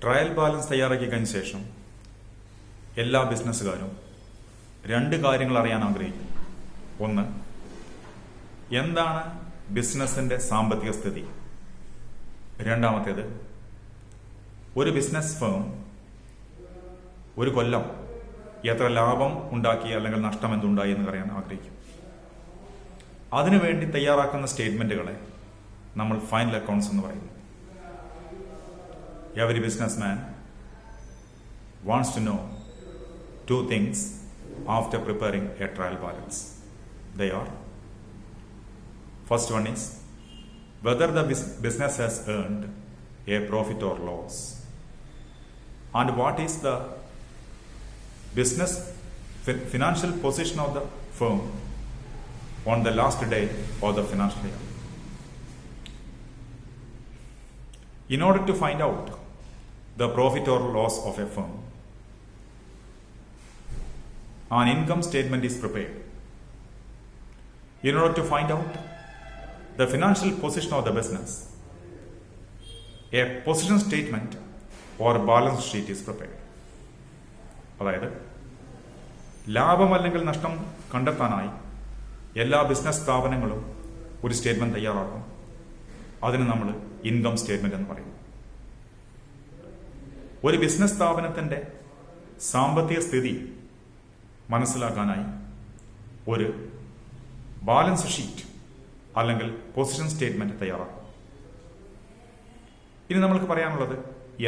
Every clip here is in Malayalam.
ട്രയൽ ബാലൻസ് തയ്യാറാക്കി കഴിഞ്ഞ ശേഷം എല്ലാ ബിസിനസ്സുകാരും രണ്ട് കാര്യങ്ങൾ അറിയാൻ ആഗ്രഹിക്കും. ഒന്ന്, എന്താണ് ബിസിനസിന്റെ സാമ്പത്തിക സ്ഥിതി. രണ്ടാമത്തേത്, ഒരു ബിസിനസ് ഫേം ഒരു കൊല്ലം എത്ര ലാഭം ഉണ്ടാക്കി അല്ലെങ്കിൽ നഷ്ടം എന്തുണ്ടായി എന്ന് അറിയാൻ ആഗ്രഹിക്കും. അതിനുവേണ്ടി തയ്യാറാക്കുന്ന സ്റ്റേറ്റ്മെന്റുകളെ നമ്മൾ ഫൈനൽ അക്കൗണ്ട്സ് എന്ന് പറയുന്നു. Every businessman wants to know two things after preparing a trial balance. They are, first one is whether the business has earned a profit or loss, and what is the business financial position of the firm on the last day of the financial year. In order to find out the profit or loss of a firm, an income statement is prepared. In order to find out the financial position of the business, a position statement or balance sheet is prepared. അതായത് ലാഭം അല്ലെങ്കിൽ നഷ്ടം കണ്ടെത്താനായി എല്ലാ ബിസിനസ് സ്ഥാപനങ്ങളും ഒരു സ്റ്റേറ്റ്മെന്റ് തയ്യാറാക്കും. അതിന് നമ്മൾ ഇൻകം സ്റ്റേറ്റ്മെന്റ് എന്ന് പറയും. ഒരു ബിസിനസ് സ്ഥാപനത്തിന്റെ സാമ്പത്തിക സ്ഥിതി മനസ്സിലാക്കാനായി ഒരു ബാലൻസ് ഷീറ്റ് അല്ലെങ്കിൽ പൊസിഷൻ സ്റ്റേറ്റ്മെന്റ് തയ്യാറാക്കും. ഇനി നമ്മൾക്ക് പറയാനുള്ളത്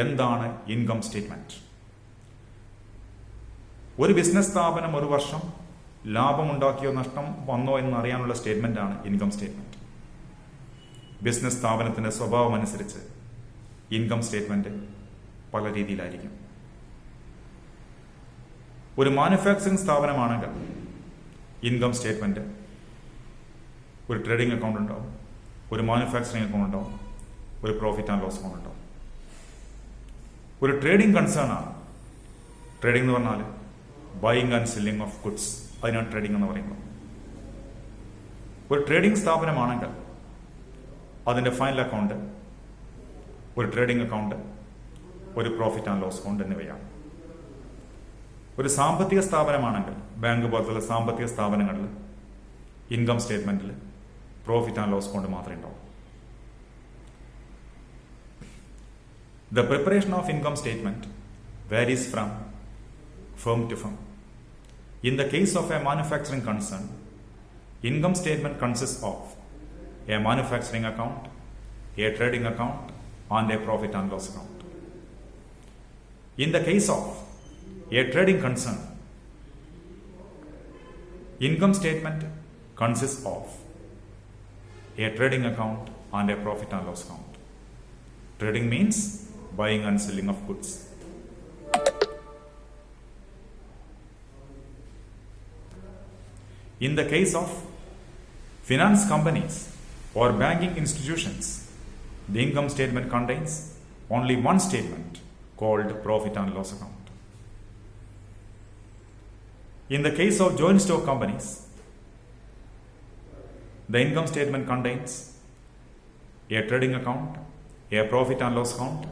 എന്താണ് ഇൻകം സ്റ്റേറ്റ്മെന്റ്. ഒരു ബിസിനസ് സ്ഥാപനം ഒരു വർഷം ലാഭമുണ്ടാക്കിയോ നഷ്ടം വന്നോ എന്ന് അറിയാനുള്ള സ്റ്റേറ്റ്മെന്റ് ആണ് ഇൻകം സ്റ്റേറ്റ്മെന്റ്. ബിസിനസ് സ്ഥാപനത്തിന്റെ സ്വഭാവം അനുസരിച്ച് ഇൻകം സ്റ്റേറ്റ്മെന്റ് പല രീതിയിലായിരിക്കും. ഒരു മാനുഫാക്ചറിംഗ് സ്ഥാപനമാണെങ്കിൽ ഇൻകം സ്റ്റേറ്റ്മെന്റ് ഒരു ട്രേഡിംഗ് അക്കൗണ്ട് ഉണ്ടാവും, ഒരു മാനുഫാക്ചറിംഗ് അക്കൗണ്ട് ഉണ്ടാവും, ഒരു പ്രോഫിറ്റ് ആൻഡ് ലോസ് അക്കൗണ്ട് ഉണ്ടാവും. ഒരു ട്രേഡിംഗ് കൺസേൺ ആണ്. ട്രേഡിംഗ് എന്ന് പറഞ്ഞാൽ buying and selling of goods, അതിനാണ് ട്രേഡിംഗ് എന്ന് പറയുന്നത്. ഒരു ട്രേഡിംഗ് സ്ഥാപനമാണെങ്കിൽ അതിന്റെ ഫൈനൽ അക്കൗണ്ട് ഒരു ട്രേഡിംഗ് അക്കൗണ്ട്, ഒരു പ്രോഫിറ്റ് ആൻഡ് ലോസ് അക്കൗണ്ട് എന്നിവയാണ്. ഒരു സാമ്പത്തിക സ്ഥാപനമാണെങ്കിൽ ബാങ്ക് പോലത്തുള്ള സാമ്പത്തിക സ്ഥാപനങ്ങളിൽ ഇൻകം സ്റ്റേറ്റ്മെന്റിൽ പ്രോഫിറ്റ് ആൻഡ് ലോസ് അക്കൗണ്ട് മാത്രമേ ഉണ്ടാവൂ. The preparation of income statement varies from firm to firm. In the case of a manufacturing concern, income statement consists of a manufacturing account, a trading account, and a profit and loss account. In the case of a trading concern, income statement consists of a trading account and a profit and loss account. Trading means buying and selling of goods. In the case of finance companies or banking institutions, the income statement contains only one statement called profit and loss account. In the case of joint stock companies, the income statement contains a trading account, a profit and loss account,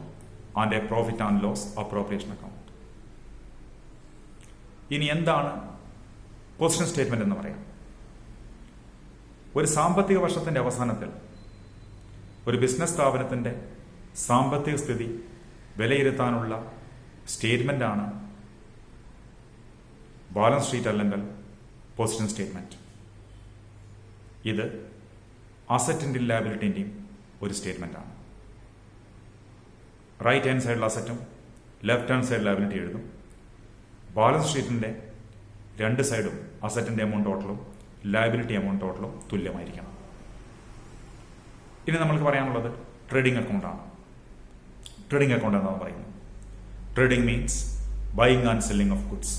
and a profit and loss appropriation account. ഇനി എന്താണ് പൊസിഷൻ സ്റ്റേറ്റ്മെന്റ് എന്ന് പറയാം. ഒരു സാമ്പത്തിക വർഷത്തിന്റെ അവസാനത്തിൽ ഒരു ബിസിനസ് സ്ഥാപനത്തിന്റെ സാമ്പത്തിക സ്ഥിതി വിലയിരുത്താനുള്ള സ്റ്റേറ്റ്മെന്റ് ആണ് ബാലൻസ് ഷീറ്റ് അല്ലെങ്കിൽ പൊസിഷൻ സ്റ്റേറ്റ്മെന്റ്. ഇത് അസറ്റിന്റെയും ലയബിലിറ്റിന്റെയും ഒരു സ്റ്റേറ്റ്മെന്റ് ആണ്. റൈറ്റ് ഹാൻഡ് സൈഡിൽ അസറ്റും ലെഫ്റ്റ് ഹാൻഡ് സൈഡ് ലയബിലിറ്റി എഴുതും. ബാലൻസ് ഷീറ്റിന്റെ രണ്ട് സൈഡും അസറ്റിന്റെ എമൗണ്ട് ടോട്ടലും ലയബിലിറ്റി എമൗണ്ട് ടോട്ടലും തുല്യമായിരിക്കണം. ഇനി നമ്മൾക്ക് പറയാനുള്ളത് ട്രേഡിംഗ് അക്കൗണ്ട് ആണ്. ട്രേഡിംഗ് അക്കൗണ്ട് എന്നാണ് പറയുന്നത്. Trading means buying and selling of goods.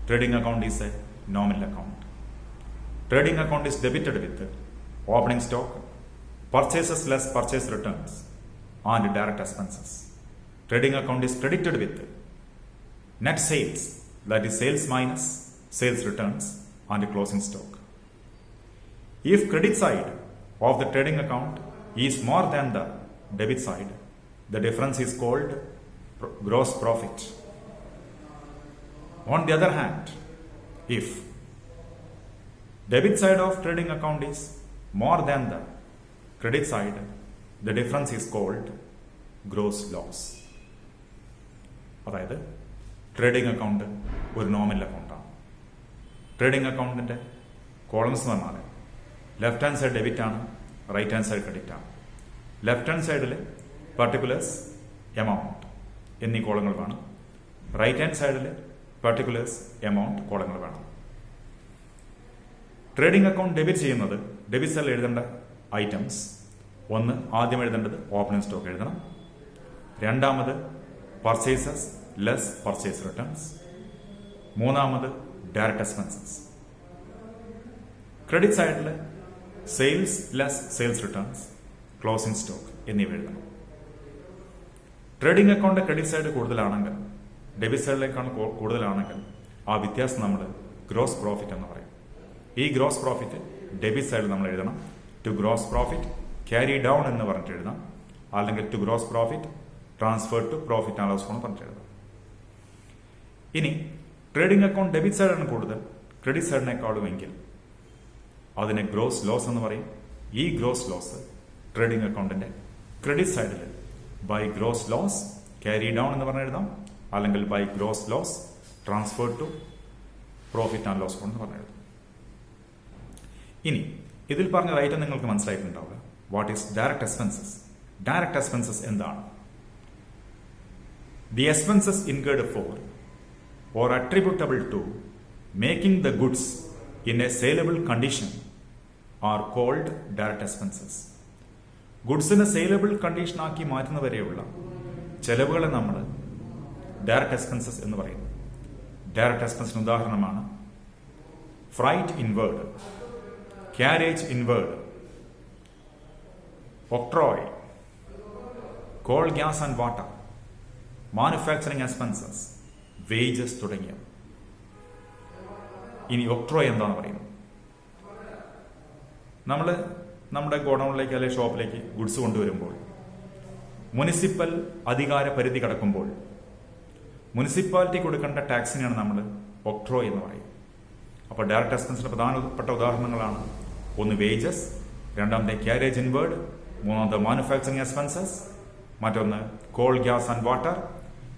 Trading account is a nominal account. Trading account is debited with opening stock, purchases less purchase returns, and direct expenses. Trading account is credited with net sales, that is sales minus sales returns and closing stock. If credit side of the trading account is more than the debit side, the difference is called gross profit. On the other hand, if debit side of trading account is more than the credit side, the difference is called gross loss. അതായത് ട്രേഡിംഗ് അക്കൗണ്ട് ഒരു നോമിനൽ അക്കൗണ്ടാണ്. ട്രേഡിംഗ് അക്കൗണ്ടിൻ്റെ കോളംസ് എന്ന് പറഞ്ഞാൽ ലെഫ്റ്റ് ഹാൻഡ് സൈഡ് ഡെബിറ്റ് ആണ്, റൈറ്റ് ഹാൻഡ് സൈഡ് ക്രെഡിറ്റ് ആണ്. ലെഫ്റ്റ് ഹാൻഡ് സൈഡിൽ പർട്ടിക്കുലേഴ്സ്, എമൗണ്ട് എന്നീ കോളങ്ങൾ വേണം. റൈറ്റ് ഹാൻഡ് സൈഡിൽ പർട്ടിക്കുലേഴ്സ്, എമൗണ്ട് കോളങ്ങൾ വേണം. ട്രേഡിംഗ് അക്കൗണ്ട് ഡെബിറ്റ് ചെയ്യുന്നത് ഡെബിറ്റ് സൈഡിൽ എഴുതേണ്ട ഐറ്റംസ് ഒന്ന്, ആദ്യം എഴുതേണ്ടത് ഓപ്പണിംഗ് സ്റ്റോക്ക് എഴുതണം. രണ്ടാമത് പർച്ചേസസ് ലെസ് പർച്ചേസ് റിട്ടേൺസ്. മൂന്നാമത് ഡയറക്റ്റ് എക്സ്പെൻസസ്. ക്രെഡിറ്റ് സൈഡിൽ sales less sales returns, closing stock എന്നിവ എഴുതണം. ട്രേഡിംഗ് അക്കൗണ്ട് ക്രെഡിറ്റ് സൈഡ് കൂടുതലാണെങ്കിൽ, ഡെബിറ്റ് സൈഡിലേക്കാണ് കൂടുതലാണെങ്കിൽ ആ വ്യത്യാസം നമ്മൾ ഗ്രോസ് പ്രോഫിറ്റ് എന്ന് പറയും. ഈ ഗ്രോസ് പ്രോഫിറ്റ് ഡെബിറ്റ് സൈഡിൽ നമ്മൾ എഴുതണം. To gross profit carry down എന്ന് പറഞ്ഞിട്ട് എഴുതാം, അല്ലെങ്കിൽ to gross profit transfer to profit and loss എന്ന് പറഞ്ഞിട്ട് എഴുതാം. ഇനി ട്രേഡിംഗ് അക്കൗണ്ട് ഡെബിറ്റ് സൈഡാണ് കൂടുതൽ ക്രെഡിറ്റ് സൈഡിനേക്കാളും എങ്കിൽ അതിനെ ഗ്രോസ് ലോസ് എന്ന് പറയും. ഈ ഗ്രോസ് ലോസ് ട്രേഡിംഗ് അക്കൗണ്ടിന്റെ ക്രെഡിറ്റ് സൈഡിൽ by gross loss carry down എന്ന് പറഞ്ഞ് എഴുതാം, അല്ലെങ്കിൽ by gross loss transfer to profit and loss എന്ന് പറഞ്ഞ് എഴുതാം. ഇനി ഇതിൽ പറഞ്ഞ ഐറ്റം നിങ്ങൾക്ക് മനസ്സിലായിട്ടുണ്ടാവുക. What is direct expenses? Direct expenses എന്താണ്? The expenses incurred for or attributable to making the goods in a saleable condition are called direct expenses. ഗുഡ്സിനെ സെയിലബിൾ കണ്ടീഷൻ ആക്കി മാറ്റുന്നവരെയുള്ള ചെലവുകളെ നമ്മൾ ഡയറക്റ്റ് എക്സ്പെൻസസ് എന്ന് പറയുന്നു. ഡയറക്റ്റ് എക്സ്പെൻസിന് ഉദാഹരണമാണ് freight inward, carriage inward, octroi, coal, gas and water, manufacturing expenses, wages തുടങ്ങിയവ. ഇനി ഒക്ട്രോയ് എന്താന്ന് പറയുന്നത്? നമ്മൾ നമ്മുടെ ഗോഡൌണിലേക്ക് അല്ലെങ്കിൽ ഷോപ്പിലേക്ക് ഗുഡ്സ് കൊണ്ടുവരുമ്പോൾ മുനിസിപ്പൽ അധികാര പരിധി കടക്കുമ്പോൾ മുനിസിപ്പാലിറ്റി കൊടുക്കേണ്ട ടാക്സിനെയാണ് നമ്മൾ ഒക്ട്രോയ് എന്ന് പറയുന്നത്. അപ്പോൾ ഡയറക്റ്റ് എക്സ്പെൻസിന്റെ പ്രധാനപ്പെട്ട ഉദാഹരണങ്ങളാണ് ഒന്ന് വേജസ്, രണ്ടാമത്തെ ക്യാരേജ് ഇൻവേർഡ്, മൂന്നാമത്തെ മാനുഫാക്ചറിംഗ് എക്സ്പെൻസസ്, മറ്റൊന്ന് കോൾ, ഗ്യാസ് ആൻഡ് വാട്ടർ.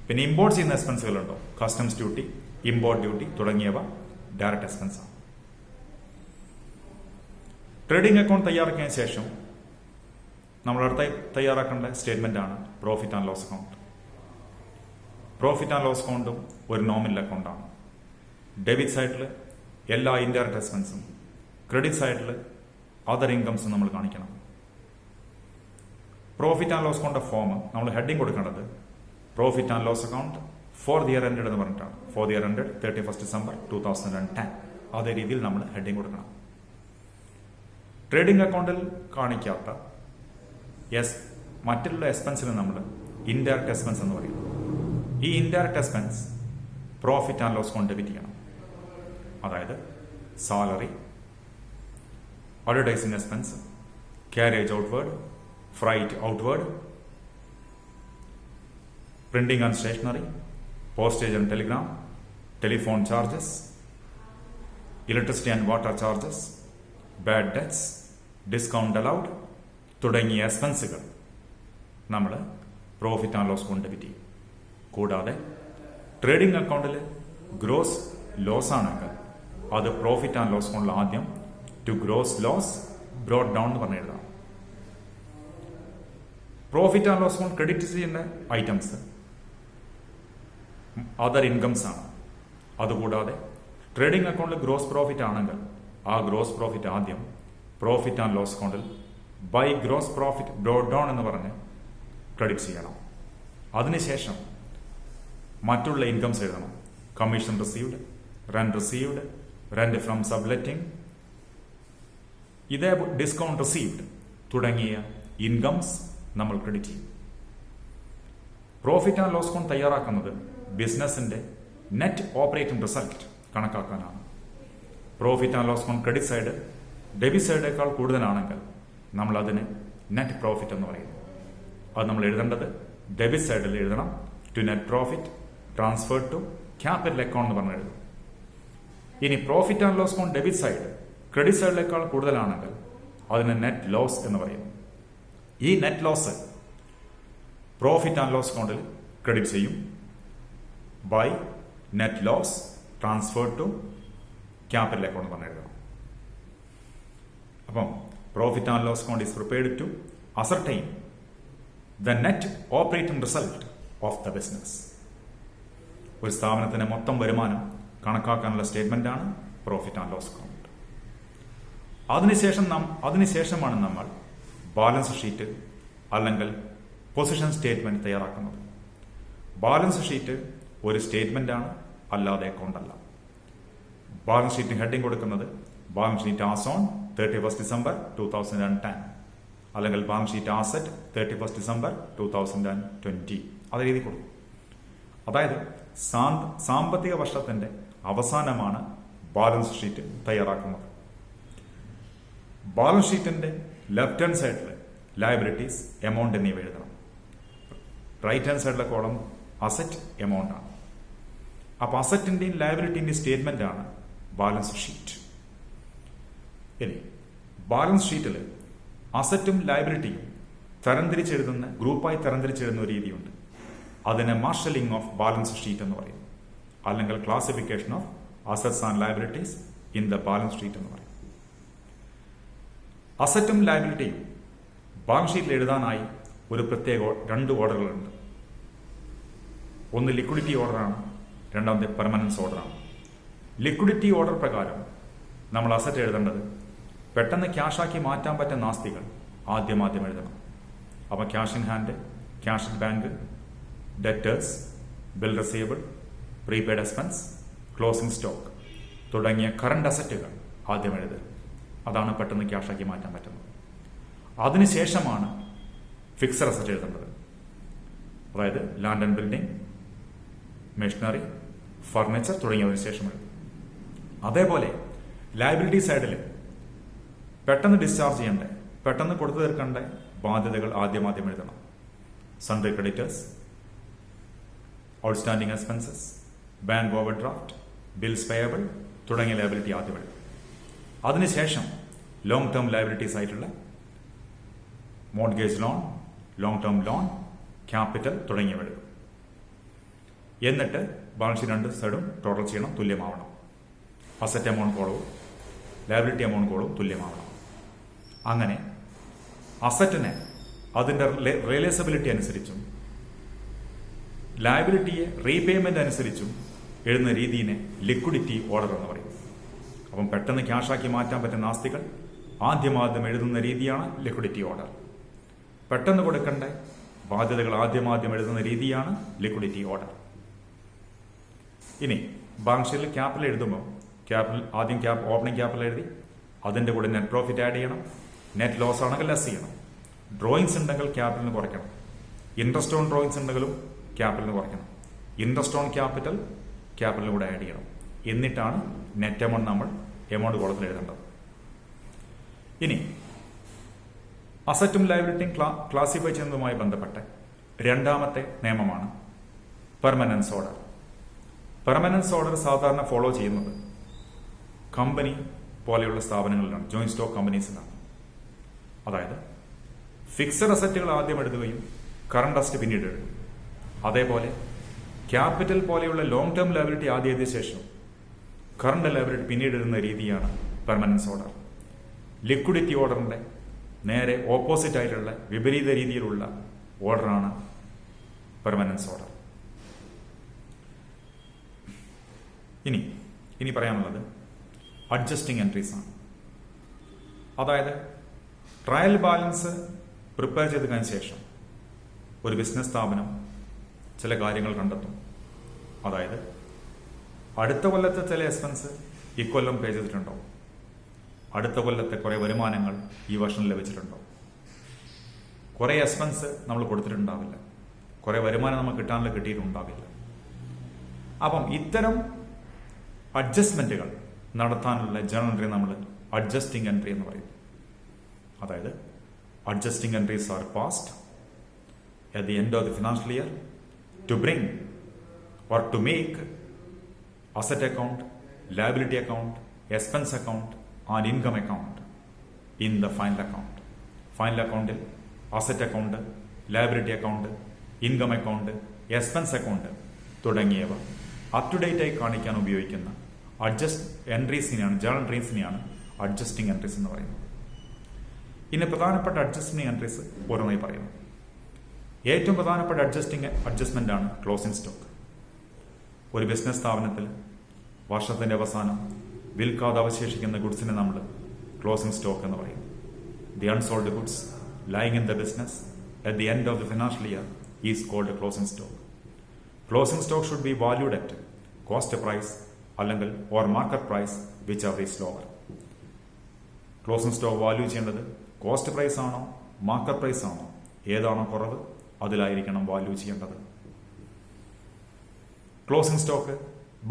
പിന്നെ ഇമ്പോർട്ട് ചെയ്യുന്ന എക്സ്പെൻസുകളുണ്ടോ, കസ്റ്റംസ് ഡ്യൂട്ടി, ഇമ്പോർട്ട് ഡ്യൂട്ടി തുടങ്ങിയവ ഡയറക്റ്റ് എക്സ്പെൻസ് ആണ്. ട്രേഡിംഗ് അക്കൗണ്ട് തയ്യാറാക്കിയതിനു ശേഷം നമ്മൾ അടുത്ത തയ്യാറാക്കേണ്ട സ്റ്റേറ്റ്മെന്റ് ആണ് profit and loss account. Profit and loss അക്കൗണ്ടും ഒരു നോമിനൽ അക്കൗണ്ടാണ്. ഡെബിറ്റ് സൈഡിൽ എല്ലാ ഇൻഡയറക്റ്റ് എക്സ്പെൻസും, ക്രെഡിറ്റ് സൈഡിൽ അതർ ഇൻകംസും നമ്മൾ കാണിക്കണം. Profit and loss account form നമ്മൾ ഹെഡിങ് കൊടുക്കേണ്ടത് profit and loss account for the year ended എന്ന് പറഞ്ഞിട്ടാണ്. For the year ended 31 December 2010. അതേ രീതിയിൽ നമ്മൾ ഹെഡിങ് കൊടുക്കണം. ട്രേഡിംഗ് അക്കൗണ്ടിൽ കാണിക്കാത്ത മറ്റുള്ള എക്സ്പെൻസിന് നമ്മൾ ഇൻഡയറക്റ്റ് എക്സ്പെൻസ് എന്ന് പറയും. ഈ indirect expense profit and loss account debit ചെയ്യണം. അതായത് salary, advertising expense, carriage outward, freight outward, printing and stationery, postage and telegram, telephone charges, electricity and water charges, bad debts, discount allowed തുടങ്ങിയ എക്സ്പെൻസുകൾ നമ്മൾ പ്രോഫിറ്റ് ആൻഡ് ലോസ് കൊണ്ട് ഡെബിറ്റ് ചെയ്യും. കൂടാതെ ട്രേഡിംഗ് അക്കൗണ്ടിൽ ഗ്രോസ് ലോസ് ആണെങ്കിൽ അത് പ്രോഫിറ്റ് ആൻഡ് ലോസ് കൊണ്ടിൽ ആദ്യം to gross loss brought down എന്ന് പറഞ്ഞ് എഴുതാം. Profit and loss account credit ചെയ്യുന്ന ഐറ്റംസ് അതർ ഇൻകംസ് ആണ്. അതുകൂടാതെ ട്രേഡിംഗ് അക്കൗണ്ടിൽ ഗ്രോസ് പ്രോഫിറ്റ് ആണെങ്കിൽ ആ ഗ്രോസ് പ്രോഫിറ്റ് ആദ്യം പ്രോഫിറ്റ് ആൻഡ് ലോസ് അക്കൗണ്ടിൽ by gross profit brought down എന്ന് പറഞ്ഞ് ക്രെഡിറ്റ് ചെയ്യണം. അതിനുശേഷം മറ്റുള്ള ഇൻകംസ് എഴുതണം. Commission received, rent received, rent from subletting, ഇതേ ഡിസ്കൗണ്ട് റിസീവ്ഡ് തുടങ്ങിയ ഇൻകംസ് നമ്മൾ ക്രെഡിറ്റ് ചെയ്യും. പ്രോഫിറ്റ് ആൻഡ് ലോസ് അക്കൗണ്ട് തയ്യാറാക്കുന്നത് ബിസിനസിന്റെ നെറ്റ് ഓപ്പറേറ്റിംഗ് റിസൾട്ട് കണക്കാക്കാനാണ്. Profit and loss account credit side debit സൈഡേക്കാൾ കൂടുതലാണെങ്കിൽ നമ്മൾ അതിന് നെറ്റ് പ്രോഫിറ്റ് എന്ന് പറയുന്നു. അത് നമ്മൾ എഴുതേണ്ടത് ഡെബിറ്റ് സൈഡിൽ എഴുതണം to net profit transfer to capital account എന്ന് പറഞ്ഞു എഴുതും. ഇനി profit and loss account debit side credit സൈഡിനേക്കാൾ കൂടുതലാണെങ്കിൽ അതിന് നെറ്റ് ലോസ് എന്ന് പറയും. ഈ net loss profit and loss അക്കൗണ്ടിൽ ക്രെഡിറ്റ് ചെയ്യും. By net loss transfer to capital account പറഞ്ഞു എഴുതണം. അപ്പം profit and loss account is prepared to ascertain the net operating result of the business. ഒരു സ്ഥാപനത്തിന്റെ മൊത്തം വരുമാനം കണക്കാക്കാനുള്ള സ്റ്റേറ്റ്മെന്റാണ് പ്രോഫിറ്റ് ആൻഡ് ലോസ് അക്കൗണ്ട്. അതിനുശേഷമാണ് നമ്മൾ ബാലൻസ് ഷീറ്റ് അല്ലെങ്കിൽ പൊസിഷൻ സ്റ്റേറ്റ്മെന്റ് തയ്യാറാക്കുന്നത്. ബാലൻസ് ഷീറ്റ് ഒരു സ്റ്റേറ്റ്മെന്റ് ആണ്, അല്ലാതെ അക്കൗണ്ട് അല്ല. ബാലൻസ് ഷീറ്റിന് ഹെഡിങ് കൊടുക്കുന്നത് balance sheet as on 31 December 2010 അല്ലെങ്കിൽ ബാലൻസ് ഷീറ്റ് ആസെറ്റ് 31 December 2020 അത് എഴുതി കൊടുക്കും. അതായത് സാമ്പത്തിക വർഷത്തിന്റെ അവസാനമാണ് ബാലൻസ് ഷീറ്റ് തയ്യാറാക്കുന്നത്. ബാലൻസ് ഷീറ്റിന്റെ ലെഫ്റ്റ് ഹാൻഡ് സൈഡിൽ ലയബിലിറ്റീസ്, എമൗണ്ട് എന്നിവ എഴുതണം. റൈറ്റ് ഹാൻഡ് സൈഡിലെ കോളം അസറ്റ്, എമൗണ്ട് ആണ്. അപ്പൊ അസറ്റിന്റെയും ലയബിലിറ്റിന്റെയും സ്റ്റേറ്റ്മെന്റ് ആണ് ബാലൻസ് ഷീറ്റ്. ഇനി ബാലൻസ് ഷീറ്റിൽ അസറ്റും ലയബിലിറ്റിയും തരംതിരിച്ചെഴുതുന്ന ഗ്രൂപ്പായി തരംതിരിച്ചെഴുതുന്ന ഒരു രീതിയുണ്ട്. അതിനെ മാർഷലിംഗ് ഓഫ് ബാലൻസ് ഷീറ്റ് എന്ന് പറയും, അല്ലെങ്കിൽ classification of assets and liabilities in the balance sheet എന്ന് പറയും. അസറ്റും ലയബിലിറ്റിയും ബാലൻസ് ഷീറ്റിൽ എഴുതാനായി ഒരു പ്രത്യേക രണ്ട് ഓർഡറുകളുണ്ട്. ഒന്ന് ലിക്വിഡിറ്റി ഓർഡറാണ്, രണ്ടാമത്തെ പെർമനൻസ് ഓർഡറാണ്. ലിക്വിഡിറ്റി ഓർഡർ പ്രകാരം നമ്മൾ അസറ്റ് എഴുതേണ്ടത് പെട്ടെന്ന് ക്യാഷാക്കി മാറ്റാൻ പറ്റുന്ന ആസ്തികൾ ആദ്യം എഴുതണം. അപ്പം cash in hand, cash in bank, debtors, bill receivable, prepaid expense, closing stock തുടങ്ങിയ കറണ്ട് അസറ്റുകൾ ആദ്യം എഴുതുക. അതാണ് പെട്ടെന്ന് ക്യാഷാക്കി മാറ്റാൻ പറ്റുന്നത്. അതിനുശേഷമാണ് ഫിക്സഡ് അസറ്റ് എഴുതേണ്ടത്. അതായത് land and building, machinery, furniture തുടങ്ങിയതിനു ശേഷം എഴുതും. അതേപോലെ ലയബിലിറ്റി സൈഡിൽ പെട്ടെന്ന് ഡിസ്ചാർജ് ചെയ്യേണ്ട, പെട്ടെന്ന് കൊടുത്തു തീർക്കേണ്ട ബാധ്യതകൾ ആദ്യം എഴുതണം. Sundry creditors, outstanding expenses, bank overdraft, bills payable തുടങ്ങിയ ലയബിലിറ്റി ആദ്യം എഴുതും. അതിനുശേഷം ലോങ് ടേം ലയബിലിറ്റീസ് ആയിട്ടുള്ള mortgage loan, long term loan, capital തുടങ്ങിയവ എഴുതും. എന്നിട്ട് ബാലൻസ് ഷീറ്റ് രണ്ട് സൈഡും ടോട്ടൽ ചെയ്യണം, തുല്യമാവണം. അസറ്റ് എമൗണ്ട് കോളവും ലയബിലിറ്റി എമൗണ്ട് കോളവും തുല്യമാവണം. അങ്ങനെ അസറ്റിനെ അതിന്റെ റിയലൈസബിലിറ്റി അനുസരിച്ചും ലയബിലിറ്റിയെ റീപേയ്മെന്റ് അനുസരിച്ചും എഴുതുന്ന രീതിയെ ലിക്വിഡിറ്റി ഓർഡർ എന്ന് പറയും. അപ്പം പെട്ടെന്ന് ക്യാഷാക്കി മാറ്റാൻ പറ്റുന്ന ആസ്തികൾ ആദ്യം എഴുതുന്ന രീതിയാണ് ലിക്വിഡിറ്റി ഓർഡർ. പെട്ടെന്ന് കൊടുക്കേണ്ട ബാധ്യതകൾ ആദ്യം എഴുതുന്ന രീതിയാണ് ലിക്വിഡിറ്റി ഓർഡർ. ഇനി ബാലൻസ് ഷീറ്റിൽ ക്യാപിറ്റൽ എഴുതുമ്പോൾ ആദ്യം ഓപ്പണിംഗ് ക്യാപിറ്റൽ എഴുതി അതിന്റെ കൂടെ നെറ്റ് പ്രോഫിറ്റ് ആഡ് ചെയ്യണം. നെറ്റ് ലോസ് ആണെങ്കിൽ ലെസ് ചെയ്യണം. ഡ്രോയിങ്സ് ഉണ്ടെങ്കിൽ ക്യാപിറ്റലിന് കുറയ്ക്കണം. ഇൻട്രസ്റ്റ് ഓൺ ഡ്രോയിങ്സ് ഉണ്ടെങ്കിലും ക്യാപിറ്റലിന് കുറയ്ക്കണം. ഇൻട്രസ്റ്റ് ഓൺ ക്യാപിറ്റലിന് കൂടെ ആഡ് ചെയ്യണം. എന്നിട്ടാണ് നെറ്റ് എമൗണ്ട് നമ്മൾ എമൗണ്ട് കോളത്തിൽ എഴുതേണ്ടത്. ഇനി അസറ്റും ലയബിലിറ്റിയും ക്ലാസിഫൈ ചെയ്യുന്നതുമായി ബന്ധപ്പെട്ട് രണ്ടാമത്തെ നിയമമാണ് പെർമനൻസ് ഓർഡർ. പെർമനൻസ് ഓർഡർ സാധാരണ ഫോളോ ചെയ്യുന്നത് കമ്പനി പോലെയുള്ള സ്ഥാപനങ്ങളിലാണ്, ജോയിന്റ് സ്റ്റോക്ക് കമ്പനീസിലാണ്. അതായത് ഫിക്സഡ് അസറ്റുകൾ ആദ്യം എഴുതുകയും കറണ്ട് അസറ്റ് പിന്നീട് എഴുതും. അതേപോലെ ക്യാപിറ്റൽ പോലെയുള്ള ലോങ് ടേം ലയബിലിറ്റി ആദ്യം എഴുതിയ ശേഷം കറണ്ട് ലയബിലിറ്റി പിന്നീട് എഴുതുന്ന രീതിയാണ് പെർമനൻസ് ഓർഡർ. ലിക്വിഡിറ്റി ഓർഡറിന്റെ നേരെ ഓപ്പോസിറ്റ് ആയിട്ടുള്ള വിപരീത രീതിയിലുള്ള ഓർഡറാണ് പെർമനൻസ് ഓർഡർ. ഇനി പറയാനുള്ളത് അഡ്ജസ്റ്റിംഗ് എൻട്രീസ് ആണ്. അതായത് ട്രയൽ ബാലൻസ് പ്രിപ്പയർ ചെയ്തതിനു ശേഷം ഒരു ബിസിനസ് സ്ഥാപനം ചില കാര്യങ്ങൾ കണ്ടെത്തും. അതായത് അടുത്ത കൊല്ലത്തെ ചില എക്സ്പെൻസ് ഇക്കൊല്ലം പേ ചെയ്തിട്ടുണ്ടാവും. അടുത്ത കൊല്ലത്തെ കുറെ വരുമാനങ്ങൾ ഈ വർഷം ലഭിച്ചിട്ടുണ്ടാവും. കുറെ എക്സ്പെൻസ് നമ്മൾ കൊടുത്തിട്ടുണ്ടാവില്ല. കുറെ വരുമാനം നമുക്ക് കിട്ടിയിട്ടുണ്ടാവില്ല. അപ്പം ഇത്തരം അഡ്ജസ്റ്റ്മെന്റുകൾ നടത്താനുള്ള ജേണൽ എൻട്രി നമ്മൾ അഡ്ജസ്റ്റിംഗ് എൻട്രി എന്ന് പറയും. അതായത് adjusting entries R passed at the end of the financial year to bring or to make asset account, liability account, expense account and income account in the final account. Final account, asset account, liability account, income account, expense account തുടങ്ങിയവ അപ് ടു ഡേറ്റ് ആയി കാണിക്കാൻ ഉപയോഗിക്കുന്ന ജേണൽ എൻട്രീസിനെയാണ് അഡ്ജസ്റ്റിംഗ് എൻട്രീസ് എന്ന് പറയുന്നത്. ഇനി പ്രധാനപ്പെട്ട അഡ്ജസ്റ്റിംഗ് എൻട്രീസ് ഓരോന്നായി പറയുന്നു. ഏറ്റവും പ്രധാനപ്പെട്ട അഡ്ജസ്റ്റ്മെന്റ് ആണ് ക്ലോസിംഗ് സ്റ്റോക്ക്. ഒരു ബിസിനസ് സ്ഥാപനത്തിൽ വർഷത്തിന്റെ അവസാനം വിൽക്കാതെ അവശേഷിക്കുന്ന ഗുഡ്സിനെ നമ്മൾ ക്ലോസിംഗ് സ്റ്റോക്ക് എന്ന് പറയും. The unsold goods lying in the business at the end of the financial year is called closing stock. Closing stock should be valued at cost price അല്ലെങ്കിൽ or market price whichever is lower. Closing stock value ചെയ്യേണ്ടത് കോസ്റ്റ് പ്രൈസ് ആണോ മാർക്കറ്റ് പ്രൈസ് ആണോ, ഏതാണോ കുറവ് അതിലായിരിക്കണം വാല്യൂ ചെയ്യേണ്ടത്. ക്ലോസിംഗ് സ്റ്റോക്ക്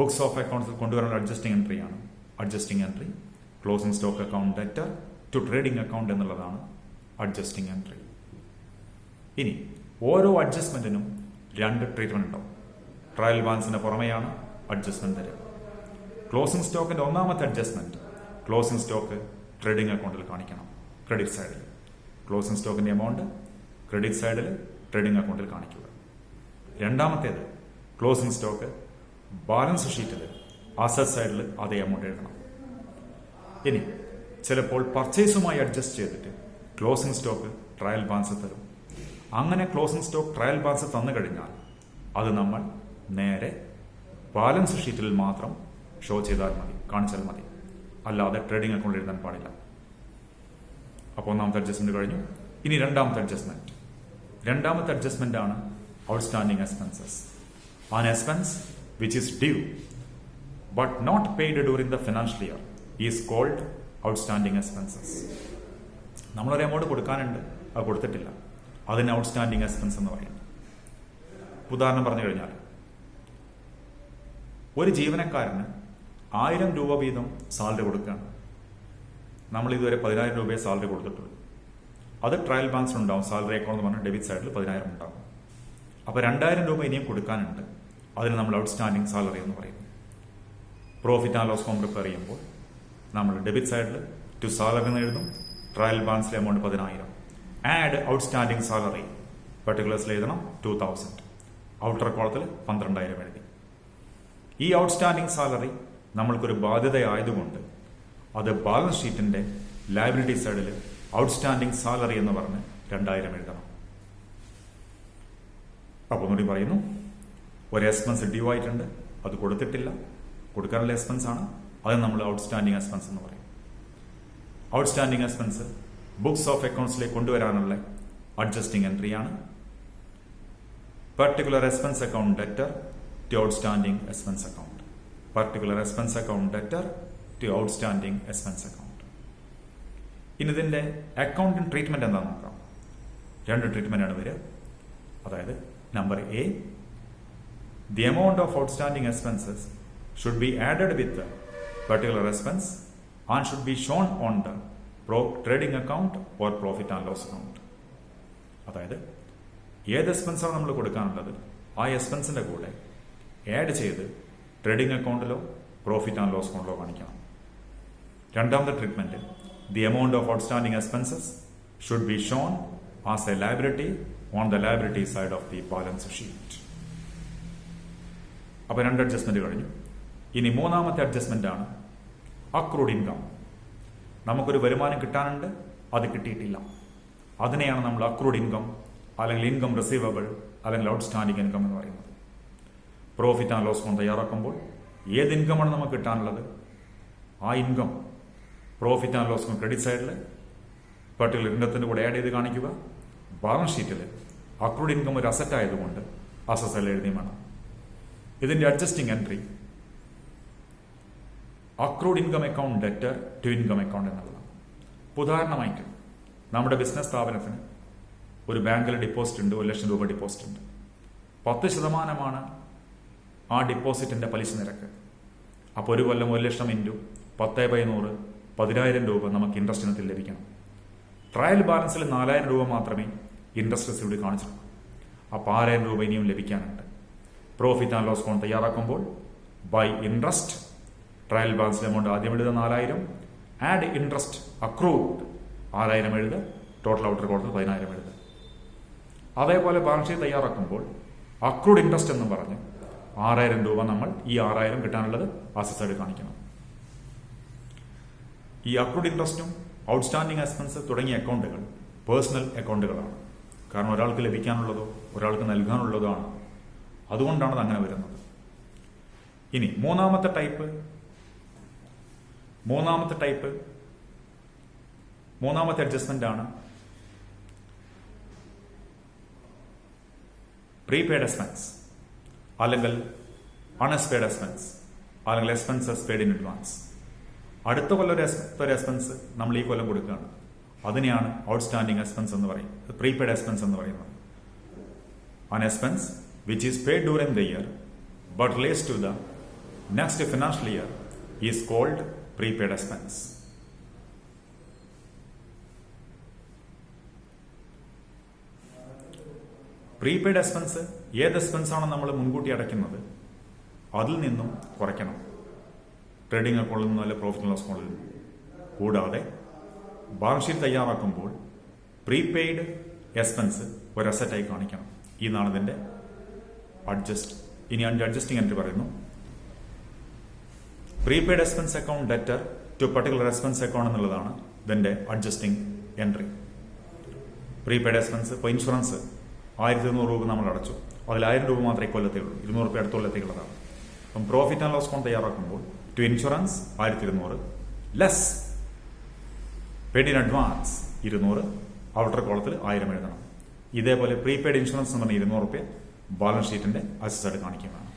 ബുക്സ് ഓഫ് അക്കൗണ്ട്സിൽ കൊണ്ടുവരുന്ന അഡ്ജസ്റ്റിംഗ് എൻട്രിയാണ്. Adjusting entry closing stock account debtor to trading account എന്നുള്ളതാണ് അഡ്ജസ്റ്റിംഗ് എൻട്രി. ഇനി ഓരോ അഡ്ജസ്റ്റ്മെന്റിനും രണ്ട് ട്രീറ്റ്മെന്റ് ഉണ്ടാവും. ട്രയൽ ബാലൻസിന് പുറമെയാണ് അഡ്ജസ്റ്റ്മെന്റ് തരിക. ക്ലോസിംഗ് സ്റ്റോക്കിന്റെ ഒന്നാമത്തെ അഡ്ജസ്റ്റ്മെന്റ് ക്ലോസിംഗ് സ്റ്റോക്ക് ട്രേഡിംഗ് അക്കൗണ്ടിൽ കാണിക്കണം, ക്രെഡിറ്റ് സൈഡിൽ. ക്ലോസിംഗ് സ്റ്റോക്കിന്റെ എമൗണ്ട് ക്രെഡിറ്റ് സൈഡിൽ ട്രേഡിംഗ് അക്കൗണ്ടിൽ കാണിക്കുക. രണ്ടാമത്തേത് ക്ലോസിംഗ് സ്റ്റോക്ക് ബാലൻസ് ഷീറ്റിൽ അസറ്റ് സൈഡിൽ അതേ എമൗണ്ട് എഴുതണം. ഇനി ചിലപ്പോൾ പർച്ചേസുമായി അഡ്ജസ്റ്റ് ചെയ്തിട്ട് ക്ലോസിംഗ് സ്റ്റോക്ക് ട്രയൽ ബാലൻസ് തരും. അങ്ങനെ ക്ലോസിംഗ് സ്റ്റോക്ക് ട്രയൽ ബാലൻസ് തന്നു കഴിഞ്ഞാൽ അത് നമ്മൾ നേരെ ബാലൻസ് ഷീറ്റിൽ മാത്രം ഷോ ചെയ്താൽ മതി, കാണിച്ചാൽ മതി, അല്ലാതെ ട്രേഡിംഗ് അക്കൗണ്ടിൽ എഴുതാൻ പാടില്ല. അപ്പോൾ ഒന്നാമത്തെ അഡ്ജസ്റ്റ്മെന്റ് കഴിഞ്ഞു. ഇനി രണ്ടാമത്തെ അഡ്ജസ്റ്റ്മെന്റ് ആണ് outstanding expenses. An expense which is due but not paid during the financial year is called outstanding expenses. നമ്മളൊരു എമൗണ്ട് കൊടുക്കാനുണ്ട്, അത് കൊടുത്തിട്ടില്ല, അതിന് ഔട്ട്സ്റ്റാൻഡിംഗ് എക്സ്പെൻസ് എന്ന് പറയുന്നത്. ഉദാഹരണം പറഞ്ഞു കഴിഞ്ഞാൽ ഒരു ജീവനക്കാരന് 1000 രൂപ വീതം സാലറി കൊടുക്കുകയാണ്. നമ്മൾ ഇതുവരെ 10,000 രൂപയെ സാലറി കൊടുത്തിട്ടുള്ളൂ. അത് ട്രയൽ ബാലൻസ് ഉണ്ടാവും. സാലറി അക്കൗണ്ട് എന്ന് പറഞ്ഞാൽ ഡെബിറ്റ് സൈഡിൽ 10,000 ഉണ്ടാവും. അപ്പോൾ 2,000 രൂപ ഇനിയും കൊടുക്കാനുണ്ട്. അതിന് നമ്മൾ ഔട്ട്സ്റ്റാൻഡിംഗ് സാലറി എന്ന് പറയുന്നു. Profit and loss account prepare ചെയ്യുമ്പോൾ നമ്മൾ ഡെബിറ്റ് സൈഡിൽ ടു സാലറി എന്ന് എഴുതും. ട്രയൽ ബാലൻസിലെ എമൗണ്ട് 10,000. ആഡ് ഔട്ട്സ്റ്റാൻഡിംഗ് സാലറി പെർട്ടിക്കുലേഴ്സിൽ എഴുതണം 2,000. ഔട്ടർ കോളത്തിൽ 12,000 എഴുതി. ഈ ഔട്ട്സ്റ്റാൻഡിംഗ് സാലറി നമ്മൾക്കൊരു ബാധ്യതയായതുകൊണ്ട് അത് ബാലൻസ് ഷീറ്റിന്റെ ലയബിലിറ്റി സൈഡിൽ ഔട്ട്സ്റ്റാൻഡിംഗ് സാലറി എന്ന് പറഞ്ഞ് 2,000 എഴുതണം. അപ്പോൾ ഒന്നുകൂടി പറയുന്നു, ഒരു എക്സ്പെൻസ് ഡ്യൂ ആയിട്ടുണ്ട്, അത് കൊടുത്തിട്ടില്ല, കൊടുക്കാനുള്ള എക്സ്പെൻസ് ആണ്, അത് നമ്മൾ ഔട്ട്സ്റ്റാൻഡിംഗ് എക്സ്പെൻസ് എന്ന് പറയും. ഔട്ട്സ്റ്റാൻഡിംഗ് എക്സ്പെൻസ് ബുക്സ് ഓഫ് അക്കൗണ്ട്സിലേക്ക് കൊണ്ടുവരാനുള്ള അഡ്ജസ്റ്റിംഗ് എൻട്രിയാണ്. Particular expense account debtor to outstanding expense account. Particular expense account debtor to outstanding expense account. ഇനി ഇതിന്റെ അക്കൗണ്ടിംഗ് ട്രീറ്റ്മെന്റ് എന്താണെന്ന് നോക്കാം. രണ്ട് ട്രീറ്റ്മെന്റ് ആണ് വരിക. അതായത് number A, the amount of outstanding expenses should be added with the particular expense and should be shown on the trading account or profit and loss account. അതായത് ഏത് എക്സ്പെൻസാണ് നമ്മൾ കൊടുക്കാനുള്ളത് ആ എക്സ്പെൻസിന്റെ കൂടെ ആഡ് ചെയ്ത് ട്രേഡിംഗ് അക്കൗണ്ടിലോ പ്രോഫിറ്റ് ആൻഡ് ലോസ് അക്കൗണ്ടിലോ കാണിക്കണം. രണ്ടാമത്തെ treatment, the amount of outstanding expenses should be shown as a liability on the liability side of the balance sheet. അപ്പോൾ രണ്ട് അഡ്ജസ്റ്റ്മെന്റ് കഴിഞ്ഞു. ഇനി മൂന്നാമത്തെ അഡ്ജസ്റ്റ്മെന്റ് ആണ് അക്രൂഡ് ഇൻകം. നമുക്കൊരു വരുമാനം കിട്ടാനുണ്ട്, അത് കിട്ടിയിട്ടില്ല. അതിനെയാണ് നമ്മൾ അക്രൂഡ് ഇൻകം അല്ലെങ്കിൽ ഇൻകം റിസീവബിൾ അല്ലെങ്കിൽ ഔട്ട്സ്റ്റാൻഡിംഗ് ഇൻകം എന്ന് പറയുന്നത്. പ്രോഫിറ്റ് ആൻഡ് ലോസ് അക്കൗണ്ട് തയ്യാറാക്കുമ്പോൾ ഏത് ഇൻകമാണ് നമുക്ക് കിട്ടാനുള്ളത് ആ income profit and loss account credit സൈഡിൽ പർട്ടിക്കുലർ ഇൻകത്തിന്റെ കൂടെ ആഡ് ചെയ്ത് കാണിക്കുക. ബാലൻസ് ഷീറ്റിൽ അക്രൂഡ് ഇൻകം ഒരു അസറ്റ് ആയതുകൊണ്ട് അസറ്റ് എഴുതി വേണം. ഇതിന്റെ adjusting entry accrued income account debtor to income account എന്നുള്ളതാണ്. ഉദാഹരണമായിട്ട് നമ്മുടെ ബിസിനസ് സ്ഥാപനത്തിന് ഒരു ബാങ്കിൽ ഡിപ്പോസിറ്റ് ഉണ്ട്, 1,00,000 രൂപ ഡിപ്പോസിറ്റ് ഉണ്ട്. 10% ആ ഡിപ്പോസിറ്റിന്റെ പലിശ നിരക്ക്. അപ്പോൾ ഒരു കൊല്ലം 1,00,000 ഇൻറ്റു 10/100 10,000 രൂപ നമുക്ക് ഇൻട്രസ്റ്റ് ഇനത്തിൽ ലഭിക്കണം. ട്രയൽ ബാലൻസിൽ 4,000 രൂപ മാത്രമേ ഇൻട്രസ്റ്റ് റിസീവ്ഡ് കാണിച്ചിട്ടുള്ളൂ. അപ്പോൾ 6,000 രൂപ ഇനിയും ലഭിക്കാനുണ്ട്. പ്രോഫിറ്റ് ആൻഡ് ലോസ് അക്കൗണ്ട് തയ്യാറാക്കുമ്പോൾ by interest trial balance amount ആദ്യം എഴുതുക 4000, ആഡ് ഇൻട്രസ്റ്റ് അക്രൂഡ് 6000 എഴുതുക, ടോട്ടൽ ഔട്ടർ കൊടുത്ത് 10000 എഴുതുക. അതേപോലെ ബാലൻസ് ഷീറ്റ് തയ്യാറാക്കുമ്പോൾ അക്രൂഡ് ഇൻട്രസ്റ്റ് എന്ന് പറഞ്ഞ് 6000 രൂപ നമ്മൾ ഈ 6000 കിട്ടാനുള്ളത് അസറ്റ് സൈഡ് കാണിക്കണം. ഈ അക്രൂഡ് ഇൻട്രസ്റ്റും ഔട്ട്സ്റ്റാൻഡിംഗ് എക്സ്പെൻസ് തുടങ്ങിയ അക്കൗണ്ടുകൾ പേഴ്സണൽ അക്കൗണ്ടുകളാണ്. കാരണം ഒരാൾക്ക് ലഭിക്കാനുള്ളതോ ഒരാൾക്ക് നൽകാനുള്ളതോ ആണ്. അതുകൊണ്ടാണ് അത് അങ്ങനെ വരുന്നത്. ഇനി മൂന്നാമത്തെ ടൈപ്പ് അഡ്ജസ്റ്റ്മെന്റ് ആണ് പ്രീപെയ്ഡ് എക്സ്പെൻസ്, അല്ലെങ്കിൽ അൺഎക്സ്പെയ്ഡ് എക്സ്പെൻസ്, അല്ലെങ്കിൽ എക്സ്പെൻസസ് പെയ്ഡ് ഇൻ അഡ്വാൻസ്. അടുത്ത കൊല്ലം ഒരു എക്സ്പെൻസ് നമ്മൾ ഈ കൊല്ലം കൊടുക്കുകയാണ്. അതിനെയാണ് ഔട്ട്സ്റ്റാൻഡിംഗ് എക്സ്പെൻസ് എന്ന് പറയുന്നത്, പ്രീപെയ്ഡ് എക്സ്പെൻസ് എന്ന് പറയുന്നത്. An expense which is paid during the year but relates to the next financial year is called prepaid expense. Prepaid expense ഏത് എക്സ്പെൻസ് ആണ് നമ്മൾ മുൻകൂട്ടി അടയ്ക്കുന്നത് അതിൽ നിന്നും കുറയ്ക്കണം. ട്രേഡിംഗ് അക്കൗണ്ടിൽ നിന്നും അല്ലെ പ്രോഫിറ്റ് ആൻഡ് ലോസ് അക്കൗണ്ടിൽ നിന്നും. കൂടാതെ ബാലൻസ് ഷീറ്റ് തയ്യാറാക്കുമ്പോൾ പ്രീപെയ്ഡ് എക്സ്പെൻസ് ഒരു അസറ്റായി കാണിക്കണം. ഇതാണ് ഇതിന്റെ ഇനി അഡ്ജസ്റ്റിംഗ് എൻട്രി പറയുന്നു. Prepaid expense account debtor to particular expense account എന്നുള്ളതാണ് ഇതിന്റെ അഡ്ജസ്റ്റിംഗ് എൻട്രി. പ്രീപെയ്ഡ് എക്സ്പെൻസ് ഇപ്പോൾ ഇൻഷുറൻസ് 1200 രൂപ നമ്മൾ അടച്ചു, അതിൽ 1000 രൂപ മാത്രമേ ഇക്കൊല്ലത്തേ ഉള്ളൂ, 200 രൂപ അടുത്ത കൊല്ലത്തേക്കുള്ളതാണ്. അപ്പം പ്രോഫിറ്റ് ആൻഡ് ലോസ് അക്കൗണ്ട് തയ്യാറാക്കുമ്പോൾ to insurance 1200 less paid in advance 200, outer കോളത്തിൽ 1000 എഴുതണം. ഇതേപോലെ പ്രീപെയ്ഡ് ഇൻഷുറൻസ് എന്ന് പറഞ്ഞാൽ 200 രൂപ ബാലൻസ് ഷീറ്റിന്റെ അസറ്റ് കാണിക്കുന്നതാണ്.